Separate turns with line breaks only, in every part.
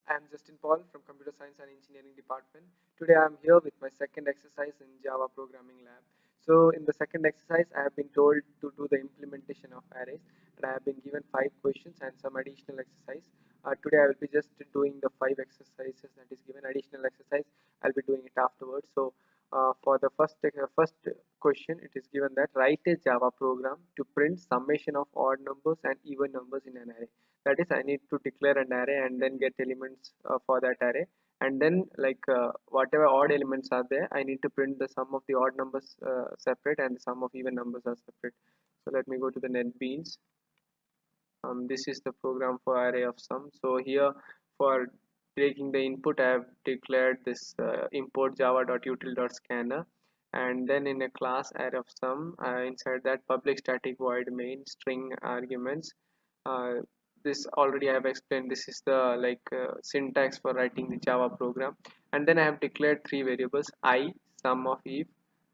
I am Justin Paul from Computer Science and Engineering Department. Today I am here with my second exercise in Java Programming Lab. So in the second exercise I have been told to do the implementation of arrays, and I have been given 5 questions and some additional exercise. Today I will be just doing the 5 exercises that is given. Additional exercise I'll be doing it afterwards. So for the first question, it is given that write a Java program to print summation of odd numbers and even numbers in an array. That is, I need to declare an array and then get elements for that array, and then whatever odd elements are there, I need to print the sum of the odd numbers separate and the sum of even numbers are separate. So let me go to the NetBeans. This is the program for array of sum. So here, for taking the input, I have declared this import java.util.scanner, and then in a class array of sum, inside that public static void main string arguments. uh, this already I have explained. This is the syntax for writing the Java program, and then I have declared three variables: I, sum of if,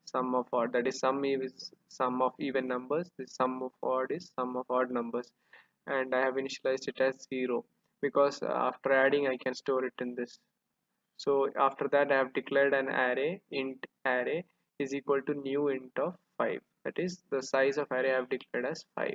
sum of odd. That is, sum if is sum of even numbers, the sum of odd is sum of odd numbers, and I have initialized it as 0 because after adding I can store it in this. So after that I have declared an array. Int array is equal to new int of 5. That is, the size of array I have declared as 5,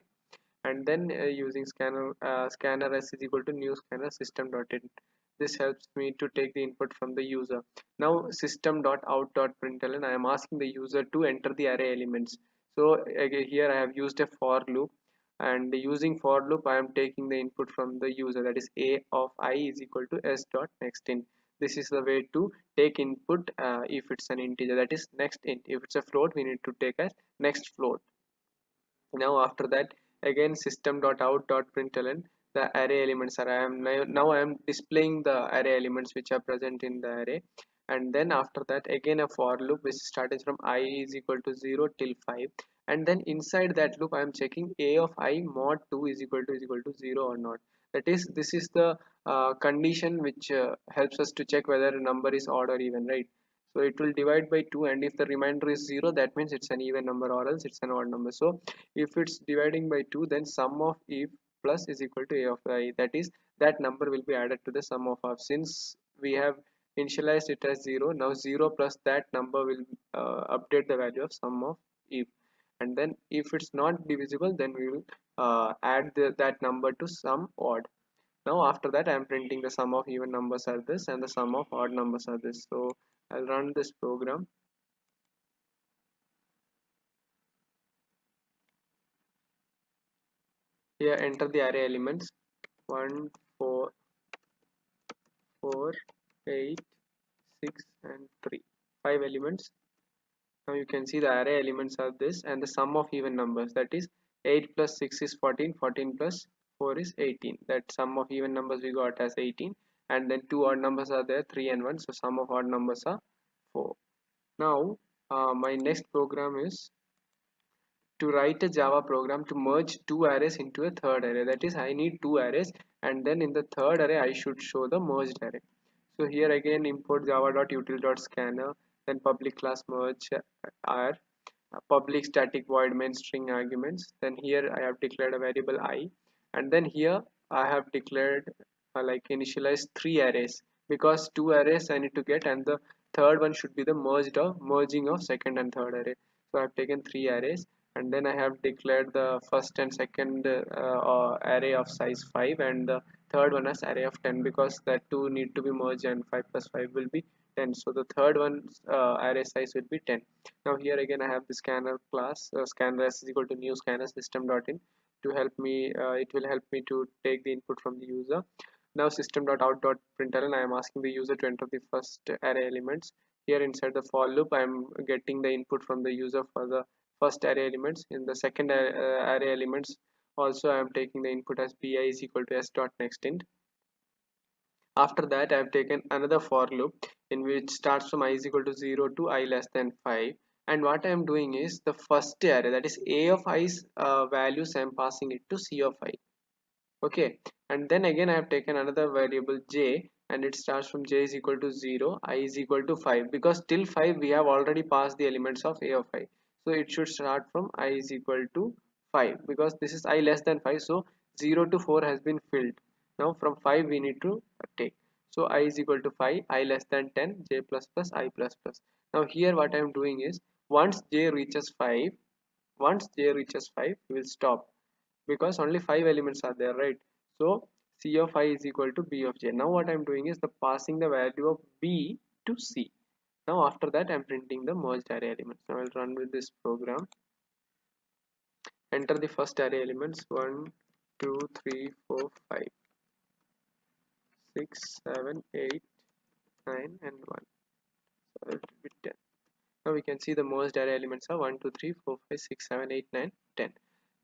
and then using scanner s is equal to new scanner system.int. This helps me to take the input from the user. Now system.out.println, I am asking the user to enter the array elements. So again, here I have used a for loop, and using for loop I am taking the input from the user. That is, a of I is equal to s dot next int. This is the way to take input if it's an integer, that is next int. If it's a float, we need to take as next float. Now after that, again system.out.println, the array elements are, now I am displaying the array elements which are present in the array. And then after that, again a for loop which starts from I is equal to 0 till 5, and then inside that loop I am checking a of I mod 2 is equal to 0 or not. That is, this is the condition which helps us to check whether a number is odd or even, right? So it will divide by 2, and if the remainder is 0, that means it's an even number, or else it's an odd number. So if it's dividing by 2, then sum of if plus is equal to a of I. That is, that number will be added to the sum of f. Since we have initialized it as 0, now 0 plus that number will update the value of sum of if. And then if it's not divisible, then we will add that number to sum odd. Now after that, I am printing the sum of even numbers are this and the sum of odd numbers are this. So I'll run this program. Here enter the array elements: 1, 4, 4, 8, 6 and 3. 5 elements. Now you can see the array elements are this and the sum of even numbers, that is 8 plus 6 is 14, 14 plus 4 is 18. That sum of even numbers we got as 18, and then two odd numbers are there, 3 and 1, so sum of odd numbers are 4. Now my next program is to write a Java program to merge two arrays into a third array. That is, I need two arrays, and then in the third array I should show the merged array. So here again import java.util.scanner, then public class merge r, public static void main string arguments. Then here I have declared a variable I, and then here I have declared initialize three arrays, because two arrays I need to get, and the third one should be the merging of second and third array. So I have taken three arrays, and then I have declared the first and second array of size 5, and the third one as array of 10, because that two need to be merged and 5 plus 5 will be 10. So the third one's array size will be 10. Now here again I have the scanner class, scanner s is equal to new scanner system.in, to help me, it will help me to take the input from the user. Now system.out.println, I am asking the user to enter the first array elements. Here inside the for loop I am getting the input from the user for the first array elements. In the second array elements also I am taking the input as bi is equal to s dot next int. After that I have taken another for loop in which starts from I is equal to 0 to I less than 5, and what I am doing is the first array, that is a of i's values, I am passing it to c of I. Okay, and then again I have taken another variable j, and it starts from j is equal to 0, I is equal to 5, because till 5 we have already passed the elements of a of I. So it should start from I is equal to 5, because this is I less than 5, so 0 to 4 has been filled. Now from 5 we need to take. So I is equal to 5, I less than 10, j plus plus I plus plus. Now here what I am doing is, once j reaches 5, we will stop, because only 5 elements are there, right? So c of I is equal to b of j. Now what I am doing is the passing the value of b to c. Now after that I am printing the merged array elements. Now I will run with this program. Enter the first array elements: 1, 2, 3, 4, 5, 6, 7, 8, 9, and 1. So it will be 10. Now we can see the merged array elements are 1, 2, 3, 4, 5, 6, 7, 8, 9, 10.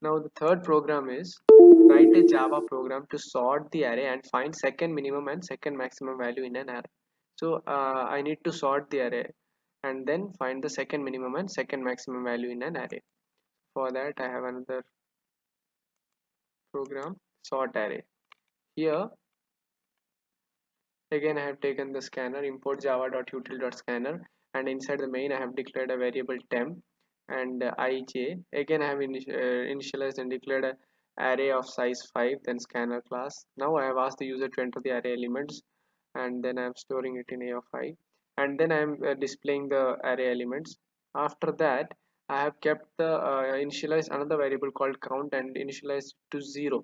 Now the third program is, write a Java program to sort the array and find second minimum and second maximum value in an array. So I need to sort the array and then find the second minimum and second maximum value in an array. For that I have another program, sort array. Here again I have taken the scanner, import java.util.scanner, and inside the main I have declared a variable temp and ij. Again I have initialized and declared a array of size 5, then scanner class. Now I have asked the user to enter the array elements, and then I am storing it in a of I, and then I am displaying the array elements. After that I have kept the initialized another variable called count and initialized to 0.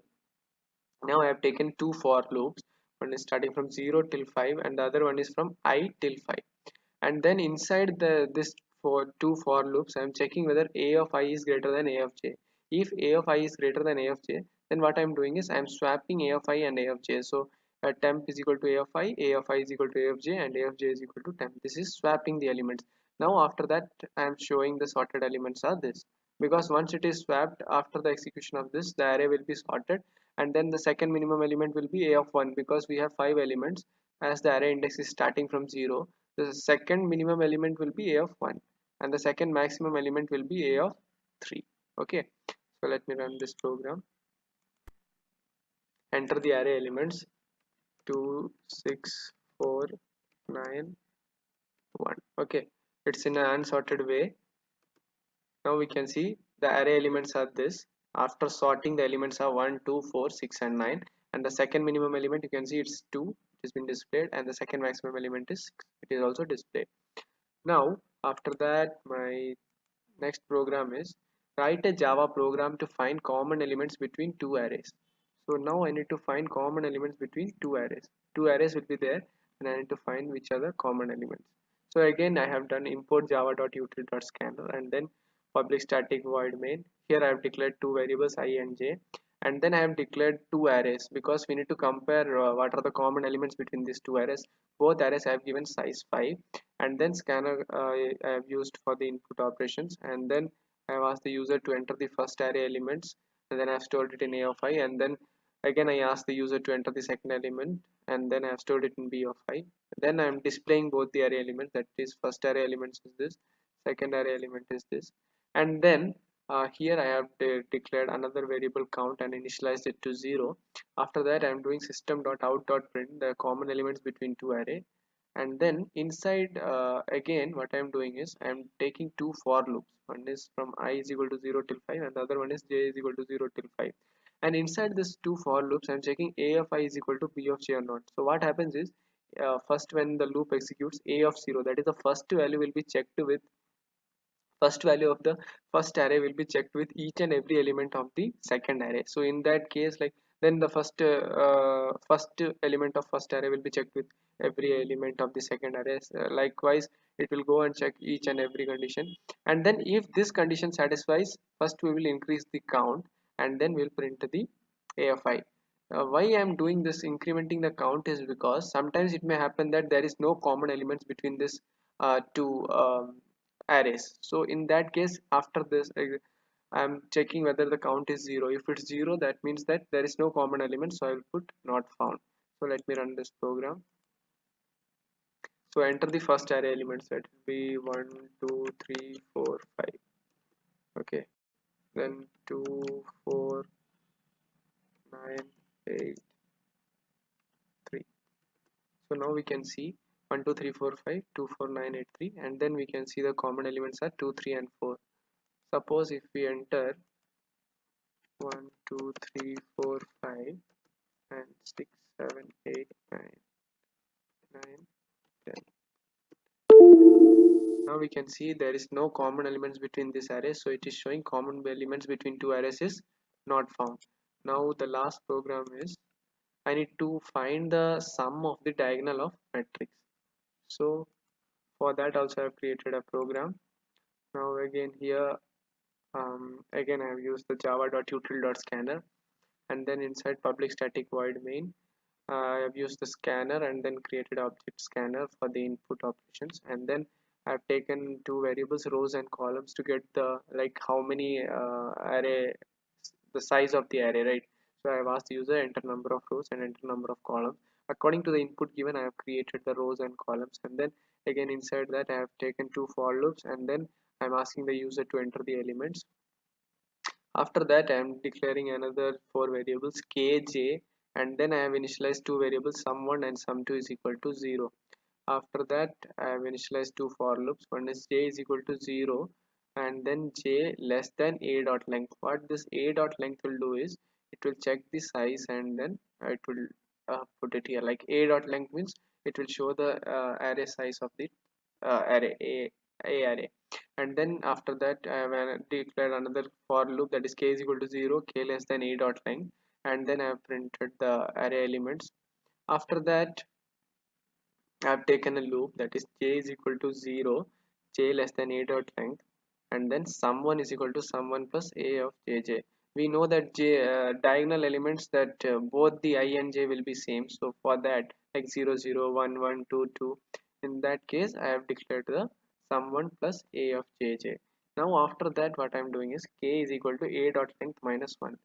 Now I have taken two for loops. One is starting from 0 till 5 and the other one is from I till 5. And then inside this for two for loops I am checking whether a of I is greater than a of j. If a of I is greater than a of j, then what I am doing is I am swapping a of I and a of j. So temp is equal to a of I is equal to a of j, and a of j is equal to temp. This is swapping the elements. Now after that I am showing the sorted elements are this, because once it is swapped, after the execution of this the array will be sorted, and then the second minimum element will be a of 1, because we have 5 elements. As the array index is starting from 0, the second minimum element will be a of 1 and the second maximum element will be a of 3. Okay, so let me run this program. Enter the array elements: 2, 6, 4, 9, 1. Okay, it's in an unsorted way. Now we can see the array elements are this. After sorting, the elements are 1, 2, 4, 6, and 9, and the second minimum element, you can see it's 2, it has been displayed, and the second maximum element is 6, it is also displayed. Now after that my next program is, write a Java program to find common elements between two arrays. So now I need to find common elements between two arrays. Two arrays will be there and I need to find which are the common elements. So again I have done import java.util.scanner and then public static void main. Here I have declared two variables I and j, and then I have declared two arrays because we need to compare what are the common elements between these two arrays. Both arrays I have given size 5, and then scanner I have used for the input operations, and then I have asked the user to enter the first array elements, and then I have stored it in a of I, and then again I asked the user to enter the second element, and then I have stored it in b of I. Then I am displaying both the array elements, that is first array elements is this, second array element is this, and then here I have declared another variable count and initialized it to 0. After that I am doing system.out.print the common elements between two array, and then inside again what I am doing is I am taking two for loops. One is from I is equal to 0 till 5 and the other one is j is equal to 0 till 5, and inside this two for loops I am checking a of I is equal to b of j or not. So what happens is, first when the loop executes, a of 0, that is the first value, will be checked with first value of the first array will be checked with each and every element of the second array. So in that case, like, then the first element of first array will be checked with every element of the second array. Likewise it will go and check each and every condition, and then if this condition satisfies, first we will increase the count and then we'll print the AFI. Why I am doing this incrementing the count is because sometimes it may happen that there is no common elements between this two arrays. So in that case, after this I'm checking whether the count is 0. If it's 0, that means that there is no common element, so I will put not found. So let me run this program. So enter the first array elements, that will be 1, 2, 3, 4, 5. Okay, then 2, 4, 9, 8, 3. So now we can see 1, 2, 3, 4, 5, 2, 4, 9, 8, 3, and then we can see the common elements are 2, 3, and 4. Suppose if we enter 1, 2, 3, 4, 5 and 6, 7, 8, 9, Now we can see there is no common elements between this array, so it is showing common elements between two arrays is not found. Now the last program is I need to find the sum of the diagonal of matrix. So for that also I have created a program. Now again here again I have used the java.util.scanner, and then inside public static void main I have used the scanner and then created object scanner for the input operations, and then I've taken two variables rows and columns to get the like how many array, the size of the array, right? So I have asked the user enter number of rows and enter number of columns. According to the input given, I have created the rows and columns, and then again inside that I have taken two for loops, and then I'm asking the user to enter the elements. After that, I am declaring another four variables kj, and then I have initialized two variables sum1 and sum2 is equal to 0. After that, I have initialized two for loops. One is j is equal to 0, and then j less than a dot length. What this a dot length will do is it will check the size, and then it will put it here. Like a dot length means it will show the array size of the array a array. And then after that I have declared another for loop, that is k is equal to 0, k less than a dot length, and then I have printed the array elements. After that I have taken a loop, that is j is equal to 0, j less than a dot length, and then sum1 is equal to sum1 plus a of jj. We know that diagonal elements that both the I and j will be same, so for that like 0 0 1 1 2 2, in that case I have declared the sum1 plus a of jj. Now after that what I am doing is k is equal to a dot length minus 1.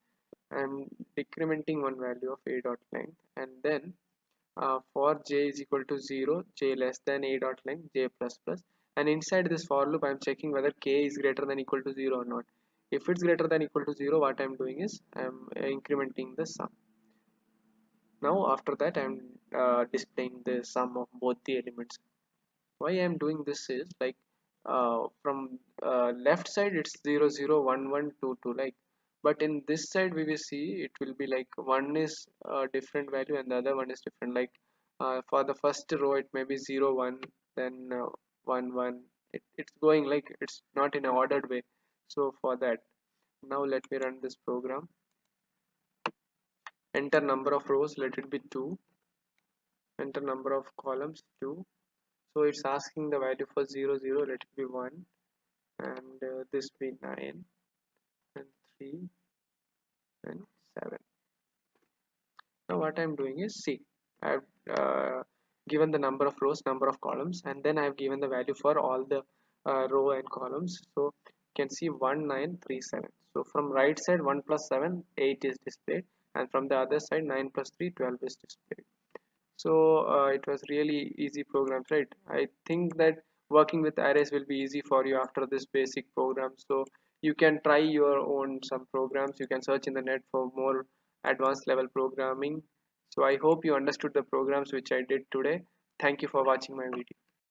I am decrementing one value of a dot length, and then for j is equal to 0, j less than a dot length, j plus plus, and inside this for loop I am checking whether k is greater than equal to 0 or not. If it's greater than equal to 0, what I am doing is I am incrementing the sum. Now after that I am displaying the sum of both the elements. Why I am doing this is like from left side it's 0 0 1 1 2 2, like, but in this side we will see it will be like one is a different value and the other one is different, like for the first row it may be 0 1, then 1 1, it's going like it's not in an ordered way. So for that, now let me run this program. Enter number of rows, let it be 2. Enter number of columns, 2. So it's asking the value for 0 0, let it be 1, and this be 9 and 3 and 7. Now what I'm doing is, see, I've given the number of rows, number of columns, and then I've given the value for all the row and columns. So you can see 1 9 3 7. So from right side 1 plus 7 8 is displayed, and from the other side 9 plus 3 12 is displayed. So it was really easy programs, right? I think that working with arrays will be easy for you after this basic program. So you can try your own some programs. You can search in the net for more advanced level programming. So I hope you understood the programs which I did today. Thank you for watching my video.